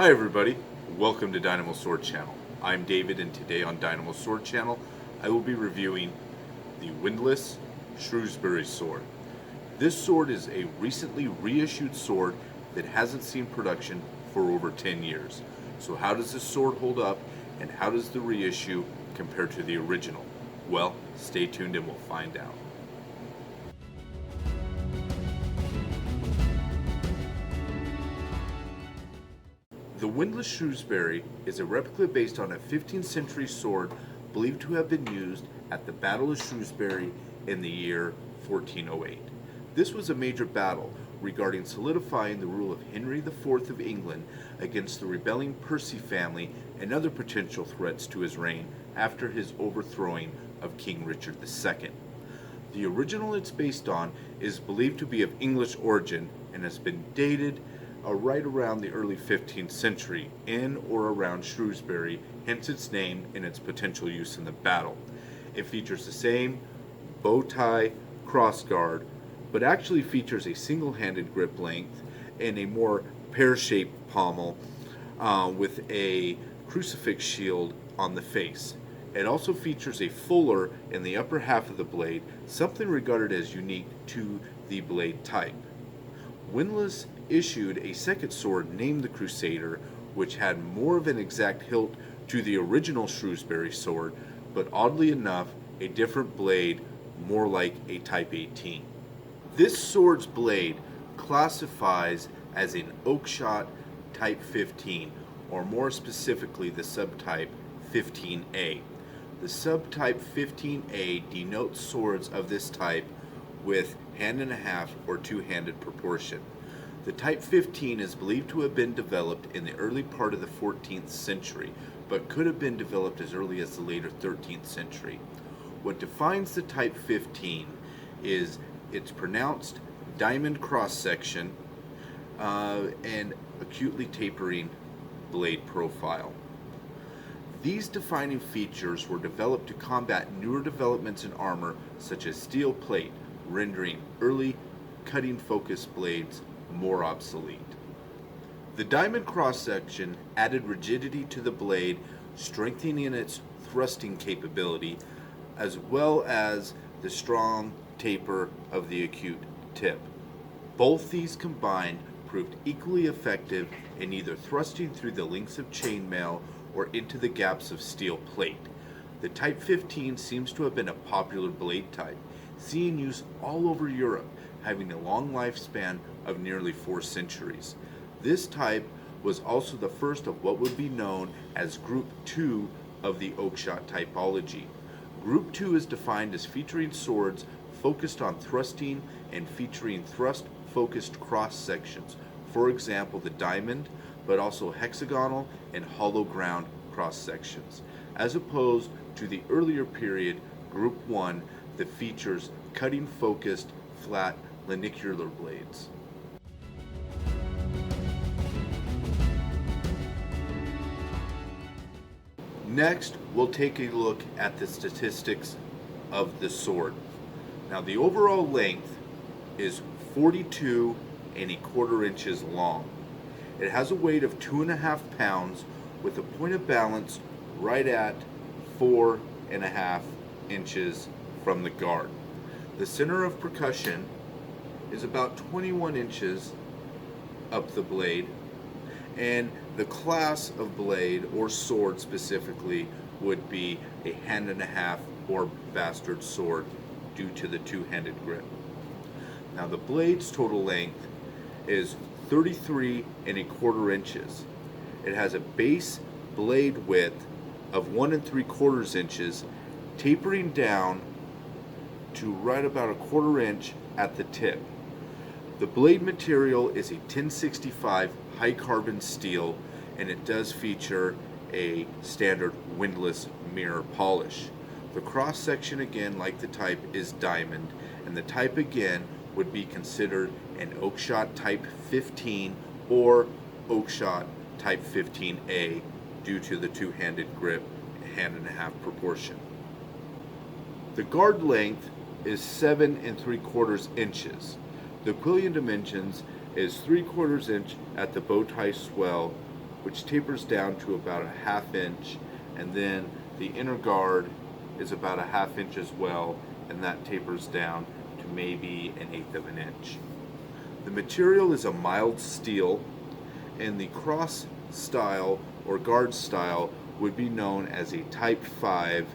Hi everybody, welcome to Dynamo Sword Channel. I'm David, and today on Dynamo Sword Channel I will be reviewing the Windlass Shrewsbury Sword. This sword is a recently reissued sword that hasn't seen production for over 10 years. So how does this sword hold up, and how does the reissue compare to the original? Well, stay tuned and we'll find out. The Windlass Shrewsbury is a replica based on a 15th century sword believed to have been used at the Battle of Shrewsbury in the year 1408. This was a major battle regarding solidifying the rule of Henry IV of England against the rebelling Percy family and other potential threats to his reign after his overthrowing of King Richard II. The original it's based on is believed to be of English origin and has been dated right around the early 15th century in or around Shrewsbury, hence its name and its potential use in the battle. It features the same bow tie crossguard, but actually features a single-handed grip length and a more pear-shaped pommel with a crucifix shield on the face. It also features a fuller in the upper half of the blade, something regarded as unique to the blade type. Windlass issued a second sword named the Crusader, which had more of an exact hilt to the original Shrewsbury sword, but oddly enough, a different blade, more like a Type 18. This sword's blade classifies as an oakshot Type 15, or more specifically the subtype 15A. The subtype 15A denotes swords of this type with hand and a half or two-handed proportion. The Type 15 is believed to have been developed in the early part of the 14th century, but could have been developed as early as the later 13th century. What defines the Type 15 is its pronounced diamond cross-section and acutely tapering blade profile. These defining features were developed to combat newer developments in armor such as steel plate, rendering early cutting-focused blades more obsolete. The diamond cross-section added rigidity to the blade, strengthening its thrusting capability, as well as the strong taper of the acute tip. Both these combined proved equally effective in either thrusting through the links of chainmail or into the gaps of steel plate. The Type 15 seems to have been a popular blade type, seeing use all over Europe, having a long lifespan of nearly 4 centuries. This type was also the first of what would be known as Group 2 of the oakshot typology. Group 2 is defined as featuring swords focused on thrusting and featuring thrust-focused cross-sections, for example the diamond, but also hexagonal and hollow ground cross-sections, as opposed to the earlier period, Group 1, that features cutting-focused, flat, lanicular blades. Next, we'll take a look at the statistics of the sword. Now, the overall length is 42¼ inches long. It has a weight of 2.5 pounds with a point of balance right at 4.5 inches from the guard. The center of percussion is about 21 inches up the blade, and the class of blade, or sword specifically, would be a hand and a half or bastard sword due to the two-handed grip. Now the blade's total length is 33¼ inches. It has a base blade width of 1¾ inches, tapering down to right about 1/4 inch at the tip. The blade material is a 1065 high carbon steel, and it does feature a standard windlass mirror polish. The cross section, again like the type, is diamond, and the type again would be considered an oakshot Type 15 or oakshot Type 15A due to the two-handed grip, hand and a half proportion. The guard length is 7¾ inches. The quillion dimensions is 3/4 inch at the bow tie swell which tapers down to about a ½ inch, and then the inner guard is about a ½ inch as well, and that tapers down to maybe an 1/8 of an inch. The material is a mild steel, and the cross style or guard style would be known as a Type 5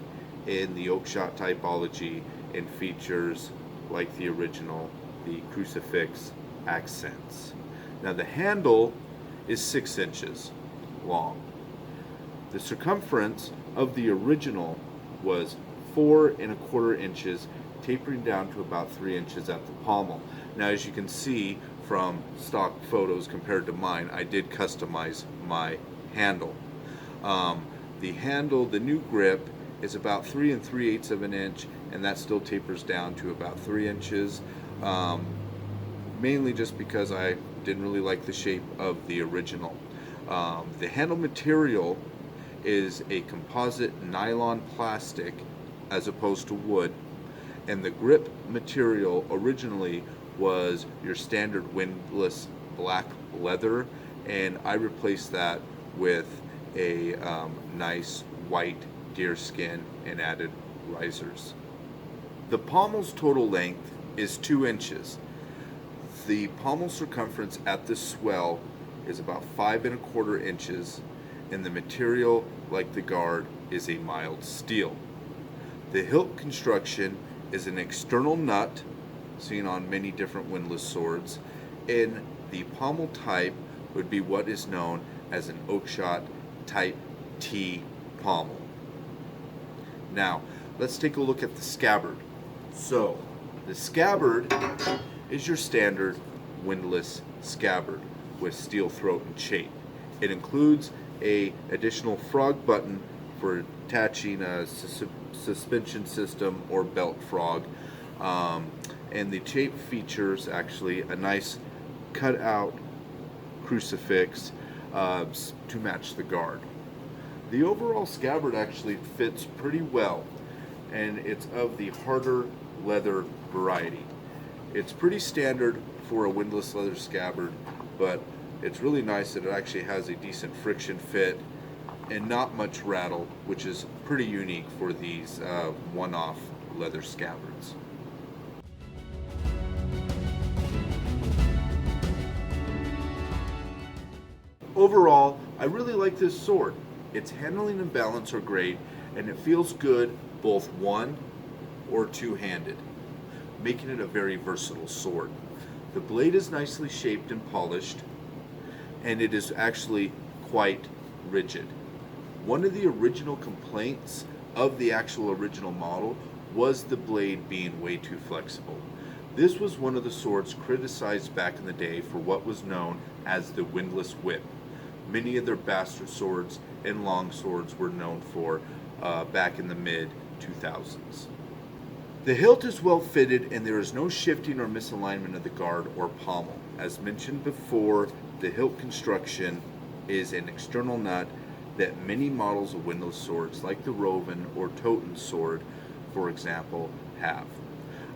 in the oakshot typology, and features, like the original, the crucifix accents. Now the handle is 6 inches long. The circumference of the original was 4¼ inches, tapering down to about 3 inches at the pommel. Now, as you can see from stock photos compared to mine, I did customize my handle. The handle, the new grip, is about 3 3/8 of an inch, and that still tapers down to about 3 inches, mainly just because I didn't really like the shape of the original. The handle material is a composite nylon plastic as opposed to wood, and the grip material originally was your standard windlass black leather, and I replaced that with a nice white deerskin and added risers. The pommel's total length is 2 inches. The pommel circumference at the swell is about 5 1/4 inches, and the material, like the guard, is a mild steel. The hilt construction is an external nut, seen on many different windlass swords, and the pommel type would be what is known as an oakshot Type T pommel. Now, let's take a look at the scabbard. So, the scabbard is your standard windlass scabbard with steel throat and chain. It includes a additional frog button for attaching a suspension system or belt frog, and the shape features actually a nice cut out crucifix to match the guard. The overall scabbard actually fits pretty well, and it's of the harder leather variety. It's pretty standard for a windlass leather scabbard, but it's really nice that it actually has a decent friction fit and not much rattle, which is pretty unique for these one-off leather scabbards. Overall, I really like this sword. Its handling and balance are great, and it feels good both one or two-handed, making it a very versatile sword. The blade is nicely shaped and polished, and it is actually quite rigid. One of the original complaints of the actual original model was the blade being way too flexible. This was one of the swords criticized back in the day for what was known as the windlass whip. Many of their bastard swords and long swords were known for back in the mid-2000s. The hilt is well fitted, and there is no shifting or misalignment of the guard or pommel. As mentioned before, the hilt construction is an external nut that many models of windlass swords, like the Roven or Toten sword, for example, have.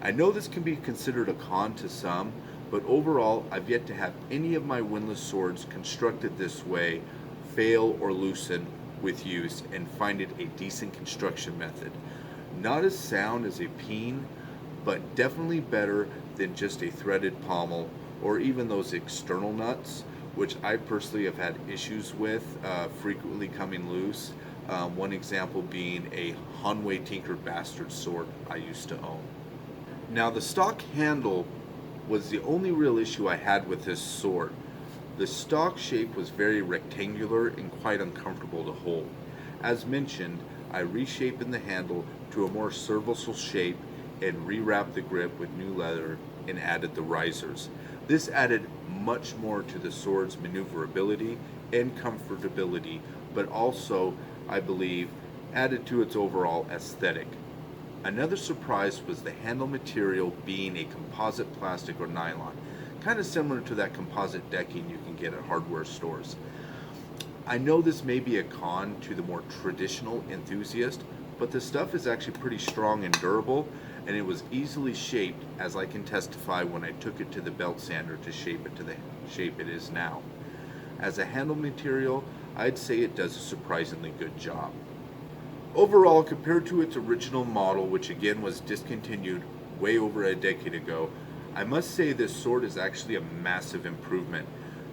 I know this can be considered a con to some, but overall, I've yet to have any of my windlass swords constructed this way fail or loosen with use, and find it a decent construction method. Not as sound as a peen, but definitely better than just a threaded pommel or even those external nuts, which I personally have had issues with frequently coming loose. One example being a Hanway Tinker Bastard sword I used to own. Now, the stock handle was the only real issue I had with this sword. The stock shape was very rectangular and quite uncomfortable to hold. As mentioned, I reshaped the handle to a more serviceable shape and rewrapped the grip with new leather and added the risers. This added much more to the sword's maneuverability and comfortability, but also, I believe, added to its overall aesthetic. Another surprise was the handle material being a composite plastic or nylon, kind of similar to that composite decking you can get at hardware stores. I know this may be a con to the more traditional enthusiast, but the stuff is actually pretty strong and durable, and it was easily shaped, as I can testify when I took it to the belt sander to shape it to the shape it is now. As a handle material, I'd say it does a surprisingly good job. Overall, compared to its original model, which again was discontinued way over a decade ago, I must say this sword is actually a massive improvement.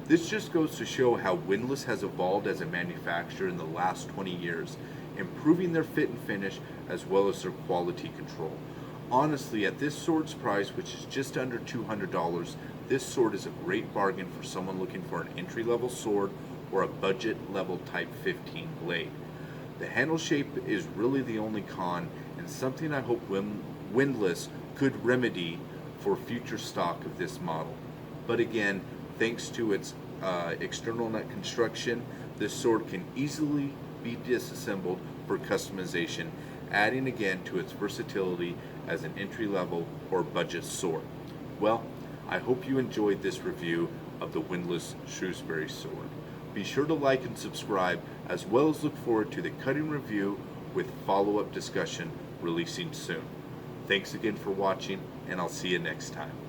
This just goes to show how Windlass has evolved as a manufacturer in the last 20 years, improving their fit and finish as well as their quality control. Honestly, at this sword's price, which is just under $200, this sword is a great bargain for someone looking for an entry-level sword or a budget-level Type 15 blade. The handle shape is really the only con, and something I hope Windlass could remedy for future stock of this model. But again, thanks to its external nut construction, this sword can easily be disassembled for customization, adding again to its versatility as an entry-level or budget sword. Well, I hope you enjoyed this review of the Windlass Shrewsbury Sword. Be sure to like and subscribe, as well as look forward to the cutting review with follow-up discussion releasing soon. Thanks again for watching, and I'll see you next time.